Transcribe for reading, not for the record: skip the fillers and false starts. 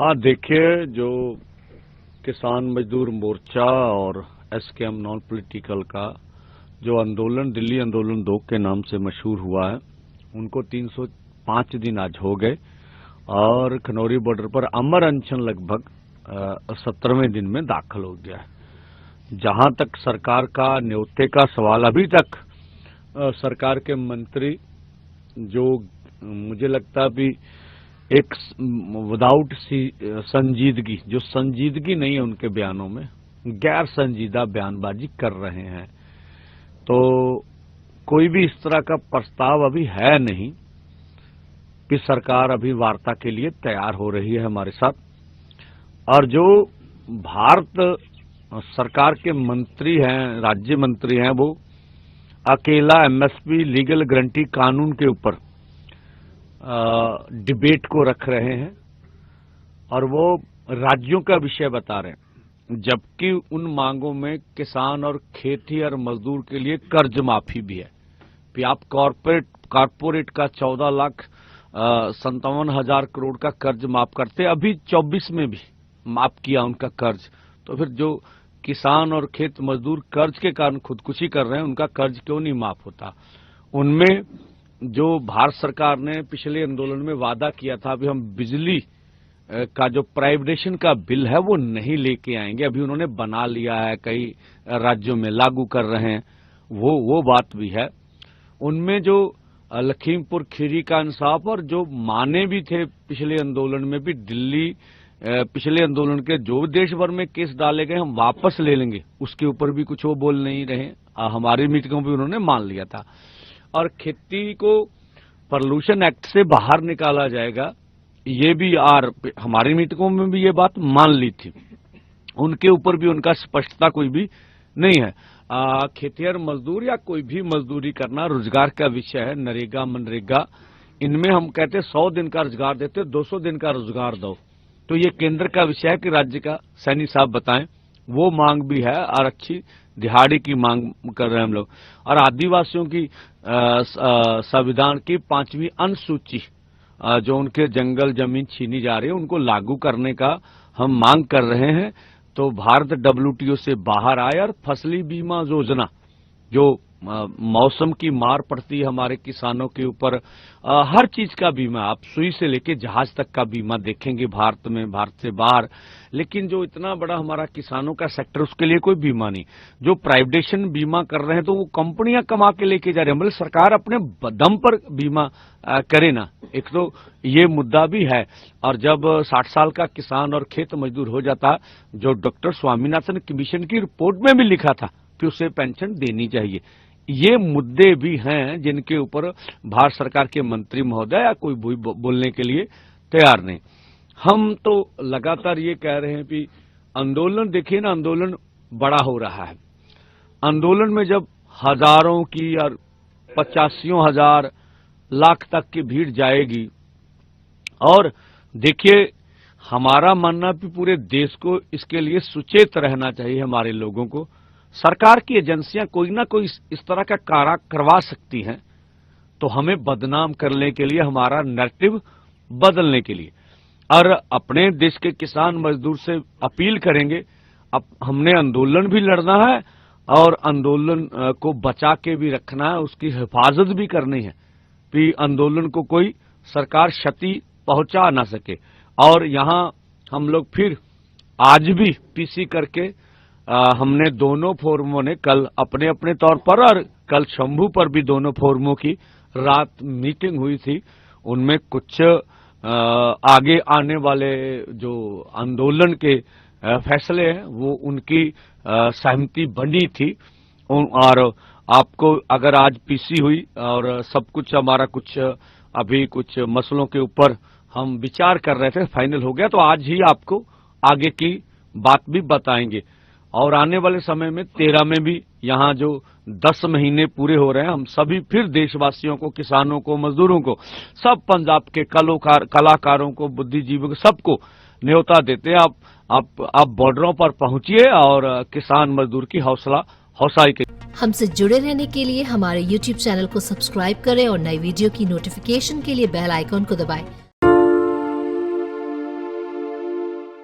हाँ, देखिए, जो किसान मजदूर मोर्चा और एसकेएम नॉन पॉलिटिकल का जो आंदोलन दिल्ली आंदोलन 2 के नाम से मशहूर हुआ है, उनको 305 दिन आज हो गए और खनौरी बॉर्डर पर अमर अनशन लगभग 17वें दिन में दाखिल हो गया है। जहां तक सरकार का न्योते का सवाल, अभी तक सरकार के मंत्री जो मुझे लगता भी एक विदाउट संजीदगी, जो संजीदगी नहीं है उनके बयानों में, गैर संजीदा बयानबाजी कर रहे हैं। तो कोई भी इस तरह का प्रस्ताव अभी है नहीं कि सरकार अभी वार्ता के लिए तैयार हो रही है हमारे साथ। और जो भारत सरकार के मंत्री हैं, राज्य मंत्री हैं, वो अकेला एमएसपी लीगल गारंटी कानून के ऊपर डिबेट को रख रहे हैं और वो राज्यों का विषय बता रहे हैं, जबकि उन मांगों में किसान और खेती और मजदूर के लिए कर्ज माफी भी है। कि आप कॉर्पोरेट का 14,57,000 करोड़ का कर्ज माफ करते, अभी 24 में भी माफ किया उनका कर्ज। तो फिर जो किसान और खेत मजदूर कर्ज के कारण खुदकुशी कर रहे हैं, उनका कर्ज क्यों नहीं माफ होता? उनमें जो भारत सरकार ने पिछले आंदोलन में वादा किया था, अभी हम बिजली का जो प्राइवेटाइजेशन का बिल है वो नहीं लेके आएंगे, अभी उन्होंने बना लिया है, कई राज्यों में लागू कर रहे हैं, वो बात भी है। उनमें जो लखीमपुर खीरी का इंसाफ और जो माने भी थे पिछले आंदोलन में भी, दिल्ली पिछले आंदोलन के जो देश भर में केस डाले गए हम वापस ले लेंगे, उसके ऊपर भी कुछ वो बोल नहीं रहे। हमारी मीटिंगों में उन्होंने मान लिया था। और खेती को पॉल्यूशन एक्ट से बाहर निकाला जाएगा, ये भी हमारी मीटिंगों में भी ये बात मान ली थी। उनके ऊपर भी उनका स्पष्टता कोई भी नहीं है। खेतिहर मजदूर या कोई भी मजदूरी करना रोजगार का विषय है। नरेगा मनरेगा इनमें हम कहते 100 दिन का रोजगार देते, 200 दिन का रोजगार दो। तो ये केंद्र का विषय है कि राज्य का सैनी साहब बताएं। वो मांग भी है और अच्छी दिहाड़ी की मांग कर रहे हैं हम लोग। और आदिवासियों की संविधान की 5वीं अनुसूची, जो उनके जंगल जमीन छीनी जा रही है, उनको लागू करने का हम मांग कर रहे हैं। तो भारत WTO से बाहर आए और फसली बीमा योजना, जो मौसम की मार पड़ती है हमारे किसानों के ऊपर, हर चीज का बीमा, आप सुई से लेके जहाज तक का बीमा देखेंगे भारत में, भारत से बाहर। लेकिन जो इतना बड़ा हमारा किसानों का सेक्टर, उसके लिए कोई बीमा नहीं। जो प्राइवेटाइजेशन बीमा कर रहे हैं तो वो कंपनियां कमा के लेके जा रही है, मतलब सरकार अपने दम पर बीमा करे ना। एक तो ये मुद्दा भी है। और जब 60 साल का किसान और खेत मजदूर हो जाता, जो डॉक्टर स्वामीनाथन कमीशन की रिपोर्ट में भी लिखा था कि उसे पेंशन देनी चाहिए, ये मुद्दे भी हैं जिनके ऊपर भारत सरकार के मंत्री महोदय या कोई भी बोलने के लिए तैयार नहीं। हम तो लगातार ये कह रहे हैं कि आंदोलन, देखिए ना, आंदोलन बड़ा हो रहा है। आंदोलन में जब हजारों की और 85,000 लाख तक की भीड़ जाएगी, और देखिए हमारा मानना भी पूरे देश को इसके लिए सुचेत रहना चाहिए। हमारे लोगों को सरकार की एजेंसियां कोई ना कोई इस तरह का कार्य करवा सकती हैं, तो हमें बदनाम करने के लिए, हमारा नैरेटिव बदलने के लिए। और अपने देश के किसान मजदूर से अपील करेंगे, अब हमने आंदोलन भी लड़ना है और आंदोलन को बचा के भी रखना है, उसकी हिफाजत भी करनी है कि आंदोलन को कोई सरकार क्षति पहुंचा ना सके। और यहाँ हम लोग फिर आज भी पीसी करके हमने दोनों फोरमों ने कल अपने अपने तौर पर और कल शंभू पर भी दोनों फोरमों की रात मीटिंग हुई थी। उनमें कुछ आगे आने वाले जो आंदोलन के फैसले हैं वो उनकी सहमति बनी थी। और आपको अगर आज पीसी हुई और सब कुछ हमारा कुछ अभी कुछ मसलों के ऊपर हम विचार कर रहे थे, फाइनल हो गया, तो आज ही आपको आगे की बात भी बताएंगे। और आने वाले समय में 13 में भी यहाँ जो 10 महीने पूरे हो रहे हैं, हम सभी फिर देशवासियों को, किसानों को, मजदूरों को, सब पंजाब के कलाकारों को, बुद्धिजीवियों को, सबको न्योता देते हैं। आप बॉर्डरों पर पहुंचिए और किसान मजदूर की हौसला के। हमसे जुड़े रहने के लिए हमारे YouTube चैनल को सब्सक्राइब करें और नई वीडियो की नोटिफिकेशन के लिए बेल आइकॉन को दबाएं।